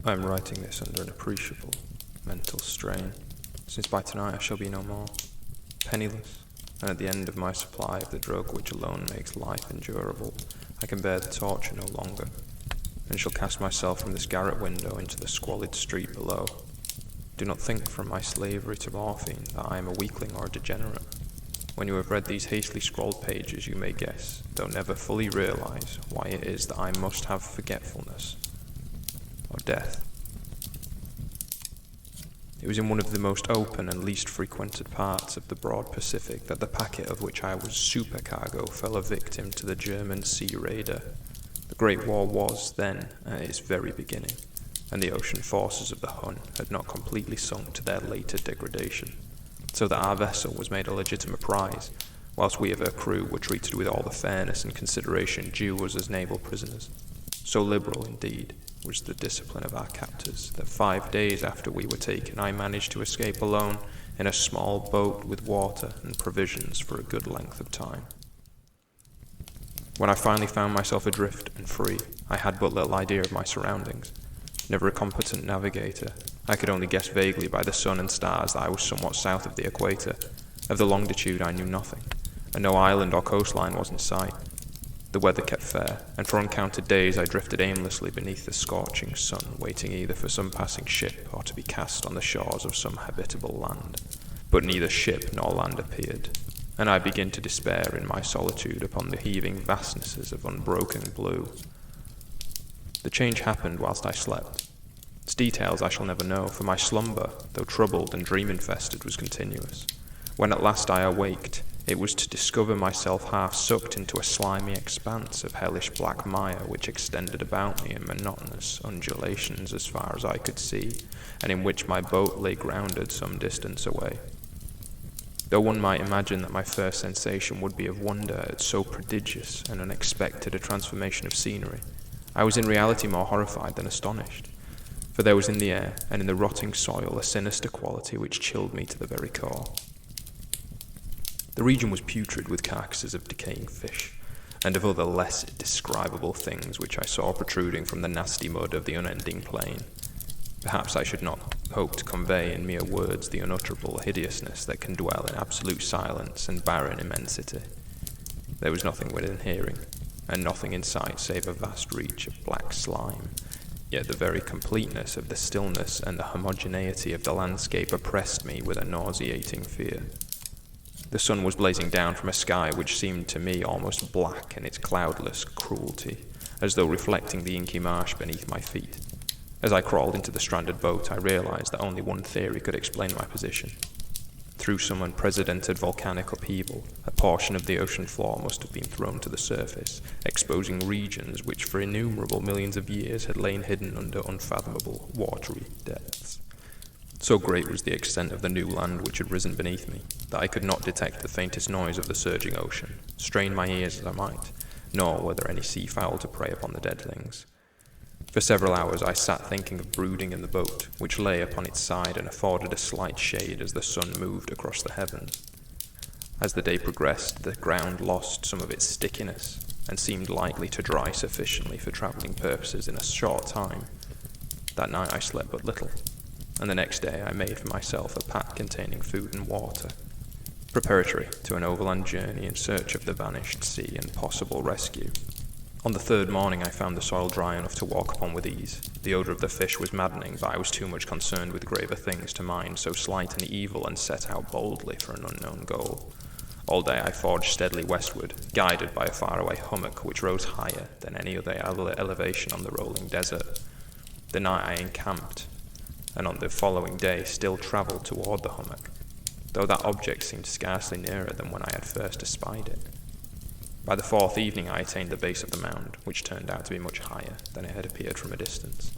I am writing this under an appreciable mental strain, since by tonight I shall be no more, penniless, and at the end of my supply of the drug which alone makes life endurable, I can bear the torture no longer, and shall cast myself from this garret window into the squalid street below. Do not think from my slavery to morphine that I am a weakling or a degenerate. When you have read these hastily scrawled pages, you may guess, though never fully realize, why it is that I must have forgetfulness or death. It was in one of the most open and least frequented parts of the broad Pacific that the packet of which I was supercargo fell a victim to the German sea raider. The Great War was, then, at its very beginning, and the ocean forces of the Hun had not completely sunk to their later degradation, so that our vessel was made a legitimate prize, whilst we of her crew were treated with all the fairness and consideration due us as naval prisoners. So liberal, indeed, was the discipline of our captors that 5 days after we were taken I managed to escape alone in a small boat with water and provisions for a good length of time. When I finally found myself adrift and free, I had but little idea of my surroundings. Never a competent navigator, I could only guess vaguely by the sun and stars that I was somewhat south of the equator. Of the longitude I knew nothing, and no island or coastline was in sight. The weather kept fair, and for uncounted days I drifted aimlessly beneath the scorching sun, waiting either for some passing ship or to be cast on the shores of some habitable land. But neither ship nor land appeared, and I began to despair in my solitude upon the heaving vastnesses of unbroken blue. The change happened whilst I slept. Its details I shall never know, for my slumber, though troubled and dream-infested, was continuous. When at last I awaked, it was to discover myself half sucked into a slimy expanse of hellish black mire which extended about me in monotonous undulations as far as I could see, and in which my boat lay grounded some distance away. Though one might imagine that my first sensation would be of wonder at so prodigious and unexpected a transformation of scenery, I was in reality more horrified than astonished, for there was in the air and in the rotting soil a sinister quality which chilled me to the very core. The region was putrid with carcasses of decaying fish, and of other less describable things which I saw protruding from the nasty mud of the unending plain. Perhaps I should not hope to convey in mere words the unutterable hideousness that can dwell in absolute silence and barren immensity. There was nothing within hearing, and nothing in sight save a vast reach of black slime, yet the very completeness of the stillness and the homogeneity of the landscape oppressed me with a nauseating fear. The sun was blazing down from a sky which seemed to me almost black in its cloudless cruelty, as though reflecting the inky marsh beneath my feet. As I crawled into the stranded boat, I realized that only one theory could explain my position. Through some unprecedented volcanic upheaval, a portion of the ocean floor must have been thrown to the surface, exposing regions which for innumerable millions of years had lain hidden under unfathomable watery depths. So great was the extent of the new land which had risen beneath me, that I could not detect the faintest noise of the surging ocean, strain my ears as I might, nor were there any seafowl to prey upon the dead things. For several hours I sat thinking of brooding in the boat, which lay upon its side and afforded a slight shade as the sun moved across the heavens. As the day progressed, the ground lost some of its stickiness, and seemed likely to dry sufficiently for travelling purposes in a short time. That night I slept but little, and the next day I made for myself a pack containing food and water, preparatory to an overland journey in search of the vanished sea and possible rescue. On the third morning I found the soil dry enough to walk upon with ease. The odour of the fish was maddening, but I was too much concerned with graver things to mind so slight an evil, and set out boldly for an unknown goal. All day I forged steadily westward, guided by a faraway hummock which rose higher than any other elevation on the rolling desert. The night I encamped, and on the following day still travelled toward the hummock, though that object seemed scarcely nearer than when I had first espied it. By the fourth evening I attained the base of the mound, which turned out to be much higher than it had appeared from a distance.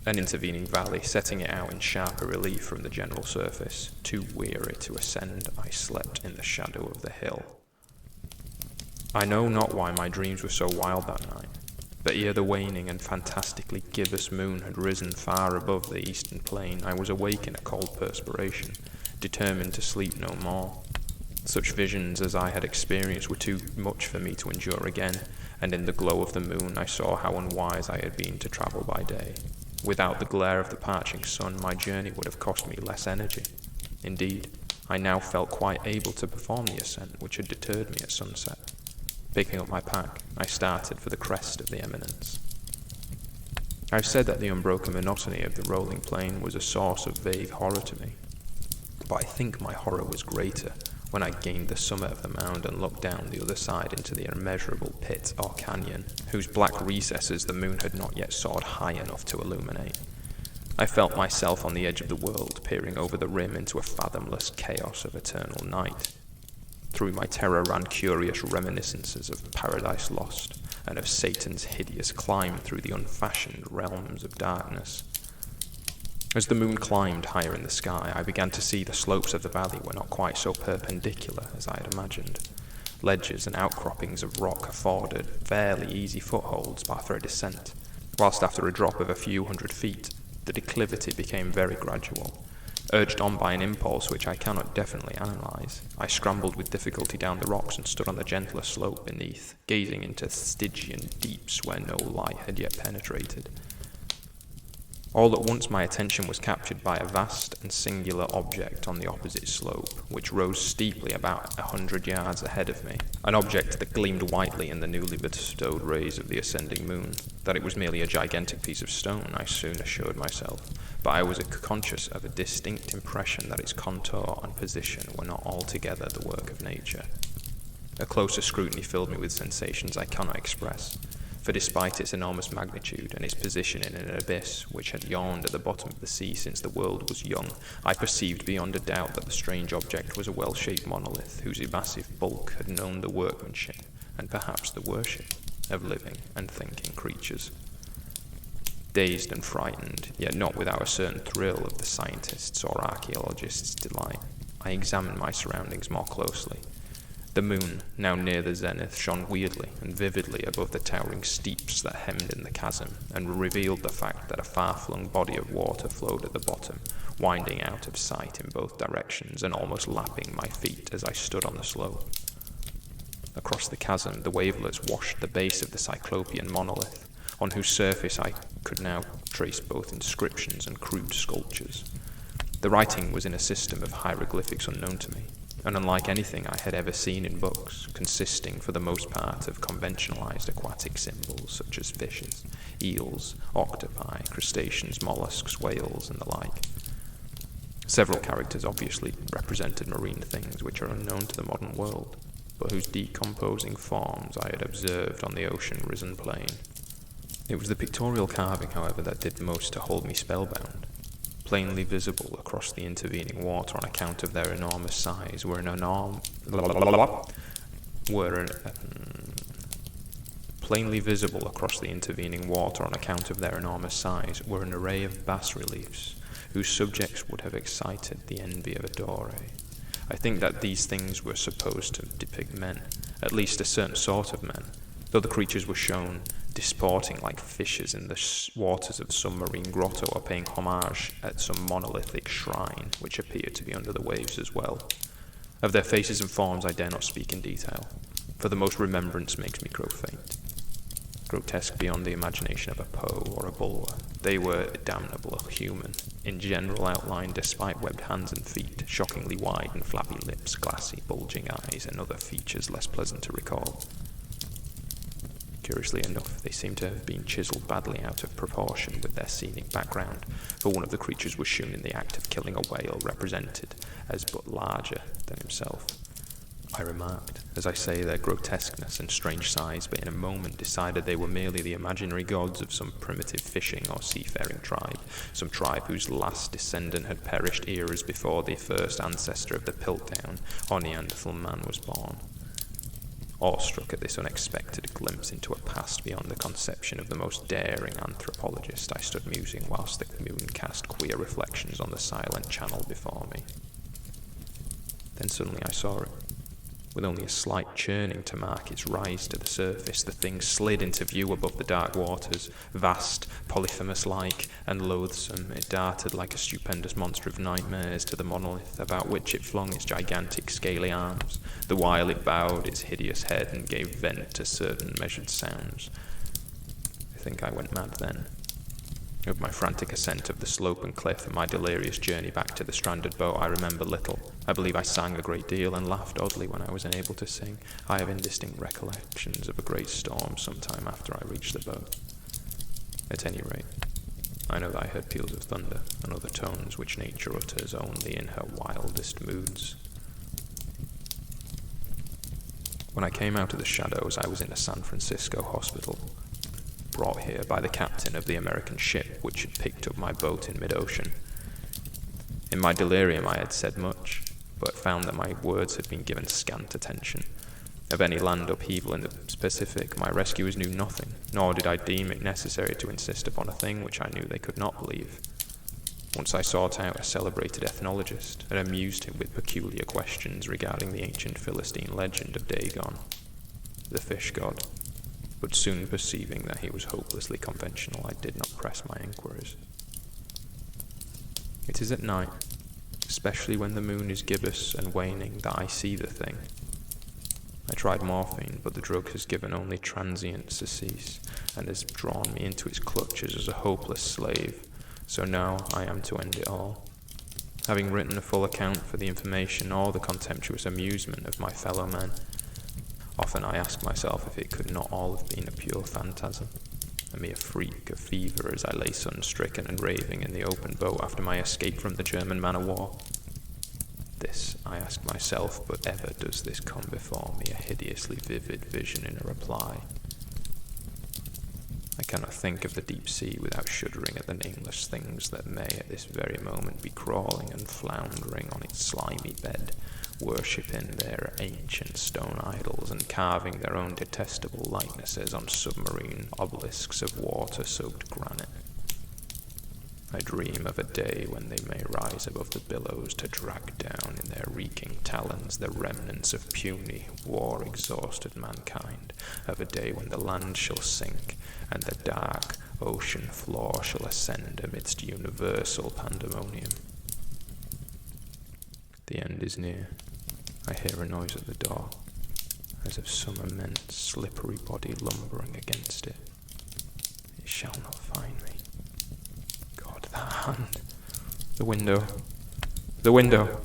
An intervening valley setting it out in sharper relief from the general surface. Too weary to ascend, I slept in the shadow of the hill. I know not why my dreams were so wild that night, but ere the waning and fantastically gibbous moon had risen far above the eastern plain, I was awake in a cold perspiration, determined to sleep no more. Such visions as I had experienced were too much for me to endure again, and in the glow of the moon I saw how unwise I had been to travel by day. Without the glare of the parching sun, my journey would have cost me less energy. Indeed, I now felt quite able to perform the ascent which had deterred me at sunset. Picking up my pack, I started for the crest of the eminence. I've said that the unbroken monotony of the rolling plain was a source of vague horror to me, but I think my horror was greater when I gained the summit of the mound and looked down the other side into the immeasurable pit or canyon, whose black recesses the moon had not yet soared high enough to illuminate. I felt myself on the edge of the world, peering over the rim into a fathomless chaos of eternal night. Through my terror ran curious reminiscences of Paradise Lost and of Satan's hideous climb through the unfashioned realms of darkness. As the moon climbed higher in the sky, I began to see the slopes of the valley were not quite so perpendicular as I had imagined. Ledges and outcroppings of rock afforded fairly easy footholds for a descent, whilst after a drop of a few hundred feet, the declivity became very gradual. Urged on by an impulse which I cannot definitely analyze, I scrambled with difficulty down the rocks and stood on the gentler slope beneath, gazing into Stygian deeps where no light had yet penetrated. All at once my attention was captured by a vast and singular object on the opposite slope, which rose steeply about 100 yards ahead of me, an object that gleamed whitely in the newly bestowed rays of the ascending moon. That it was merely a gigantic piece of stone, I soon assured myself, but I was conscious of a distinct impression that its contour and position were not altogether the work of nature. A closer scrutiny filled me with sensations I cannot express, for despite its enormous magnitude and its position in an abyss which had yawned at the bottom of the sea since the world was young, I perceived beyond a doubt that the strange object was a well-shaped monolith whose massive bulk had known the workmanship, and perhaps the worship, of living and thinking creatures. Dazed and frightened, yet not without a certain thrill of the scientist's or archaeologist's delight, I examined my surroundings more closely. The moon, now near the zenith, shone weirdly and vividly above the towering steeps that hemmed in the chasm, and revealed the fact that a far-flung body of water flowed at the bottom, winding out of sight in both directions and almost lapping my feet as I stood on the slope. Across the chasm, the wavelets washed the base of the cyclopean monolith, on whose surface I could now trace both inscriptions and crude sculptures. The writing was in a system of hieroglyphics unknown to me, and unlike anything I had ever seen in books, consisting for the most part of conventionalized aquatic symbols such as fishes, eels, octopi, crustaceans, mollusks, whales, and the like. Several characters obviously represented marine things which are unknown to the modern world, but whose decomposing forms I had observed on the ocean-risen plain. It was the pictorial carving, however, that did most to hold me spellbound. Plainly visible across the intervening water on account of their enormous size Plainly visible across the intervening water on account of their enormous size were an array of bas-reliefs, whose subjects would have excited the envy of a Dore. I think that these things were supposed to depict men, at least a certain sort of men, though the creatures were shown disporting like fishes in the waters of some marine grotto or paying homage at some monolithic shrine which appeared to be under the waves as well. Of their faces and forms I dare not speak in detail, for the most remembrance makes me grow faint. Grotesque beyond the imagination of a Poe or a Bulwer, they were damnable human, in general outline despite webbed hands and feet, shockingly wide and flabby lips, glassy, bulging eyes, and other features less pleasant to recall. Curiously enough, they seem to have been chiseled badly out of proportion with their scenic background, for one of the creatures was shown in the act of killing a whale represented as but larger than himself. I remarked, as I say, their grotesqueness and strange size, but in a moment decided they were merely the imaginary gods of some primitive fishing or seafaring tribe, some tribe whose last descendant had perished eras before the first ancestor of the Piltdown or Neanderthal man was born. Awestruck at this unexpected glimpse into a past beyond the conception of the most daring anthropologist, I stood musing whilst the moon cast queer reflections on the silent channel before me. Then suddenly I saw it. With only a slight churning to mark its rise to the surface, the thing slid into view above the dark waters. Vast, Polyphemus-like, and loathsome, it darted like a stupendous monster of nightmares to the monolith about which it flung its gigantic scaly arms, the while it bowed its hideous head and gave vent to certain measured sounds. I think I went mad then. Of my frantic ascent of the slope and cliff and my delirious journey back to the stranded boat, I remember little. I believe I sang a great deal and laughed oddly when I was unable to sing. I have indistinct recollections of a great storm sometime after I reached the boat. At any rate, I know that I heard peals of thunder and other tones which nature utters only in her wildest moods. When I came out of the shadows, I was in a San Francisco hospital, brought here by the captain of the American ship which had picked up my boat in mid-ocean. In my delirium I had said much, but found that my words had been given scant attention. Of any land upheaval in the Pacific, my rescuers knew nothing, nor did I deem it necessary to insist upon a thing which I knew they could not believe. Once I sought out a celebrated ethnologist, and amused him with peculiar questions regarding the ancient Philistine legend of Dagon, the fish god. But soon perceiving that he was hopelessly conventional, I did not press my inquiries. It is at night, especially when the moon is gibbous and waning, that I see the thing. I tried morphine, but the drug has given only transient surcease, and has drawn me into its clutches as a hopeless slave, so now I am to end it all. Having written a full account for the information or the contemptuous amusement of my fellow men, often I ask myself if it could not all have been a pure phantasm, a mere freak of fever as I lay sun-stricken and raving in the open boat after my escape from the German man-of-war. This I ask myself, but ever does this come before me, a hideously vivid vision in a reply. I cannot think of the deep sea without shuddering at the nameless things that may at this very moment be crawling and floundering on its slimy bed, worshipping their ancient stone idols and carving their own detestable likenesses on submarine obelisks of water-soaked granite. I dream of a day when they may rise above the billows to drag down in their reeking talons the remnants of puny, war-exhausted mankind, of a day when the land shall sink and the dark ocean floor shall ascend amidst universal pandemonium. The end is near. I hear a noise at the door, as of some immense slippery body lumbering against it. It shall not find me. God, that hand! The window! The window!